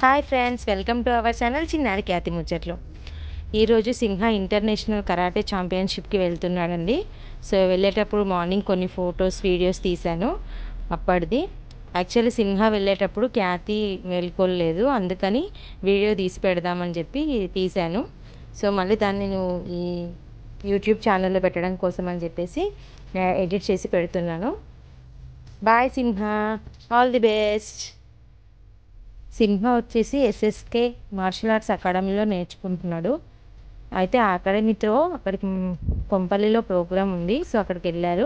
Hi friends, welcome to our channel చిన్నారి ఖ్యాతి ముచ్చట్లు. ఈరోజు సింహ ఇంటర్నేషనల్ కరాటే ఛాంపియన్షిప్కి వెళ్తున్నాడండి. సో వెళ్ళేటప్పుడు మార్నింగ్ కొన్ని ఫొటోస్ వీడియోస్ తీశాను అప్పటిది. యాక్చువల్లీ సింహ వెళ్ళేటప్పుడు ఖ్యాతి వెళ్ళుకోలేదు, అందుకని వీడియో తీసి పెడదామని చెప్పి తీశాను. సో మళ్ళీ దాన్ని నేను ఈ యూట్యూబ్ ఛానల్లో పెట్టడం కోసం అని చెప్పేసి ఎడిట్ చేసి పెడుతున్నాను. Bye Simha, all the best. Simha వచ్చేసి ఎస్ఎస్కే మార్షల్ ఆర్ట్స్ అకాడమీలో నేర్చుకుంటున్నాడు. అయితే ఆ అకాడమీతో అక్కడికి కొంపల్లిలో ప్రోగ్రామ్ ఉంది. సో అక్కడికి వెళ్ళారు.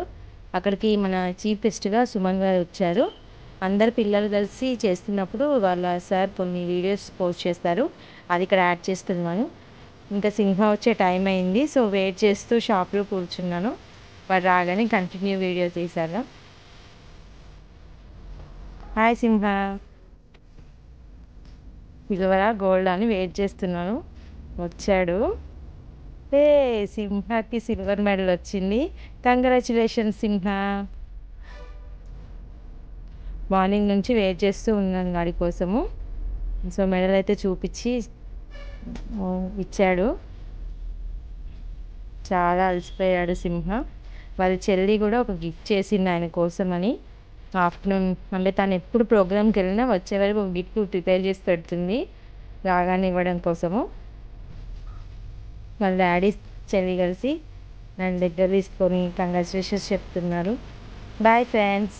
అక్కడికి మన చీఫ్ గెస్ట్గా సుమన్ గారు వచ్చారు. అందరు పిల్లలు కలిసి చేస్తున్నప్పుడు వాళ్ళ సార్ కొన్ని వీడియోస్ పోస్ట్ చేస్తారు, అది ఇక్కడ యాడ్ చేస్తున్నాను. ఇంకా సింహ వచ్చే టైం అయింది, సో వెయిట్ చేస్తూ షాప్లో కూర్చున్నాను. వాడు రాగానే కంటిన్యూ వీడియో తీశాను. హాయ్ సింహ, సిల్వరా గోల్డ్ అని వెయిట్ చేస్తున్నాను. వచ్చాడు. ఏ సింహకి సిల్వర్ మెడల్ వచ్చింది. కంగ్రాచులేషన్స్ సింహ. మార్నింగ్ నుంచి వెయిట్ చేస్తూ ఉన్నాను వాడి కోసము. సో మెడల్ అయితే చూపించి ఇచ్చాడు. చాలా అలసిపోయాడు సింహ. వాళ్ళ చెల్లి కూడా ఒక గిఫ్ట్ చేసింది ఆయన కోసమని. ఆఫ్టర్నూన్ అంటే తను ఎప్పుడు ప్రోగ్రామ్కి వెళ్ళినా వచ్చే వరకు ఒక గిఫ్ట్ ప్రిపేర్ చేసి పెడుతుంది రాగానే ఇవ్వడం కోసము. వాళ్ళ డాడీ చెల్లి కలిసి నన్ను దగ్గర తీసుకొని కంగ్రాచులేషన్స్ చెప్తున్నారు. Bye friends.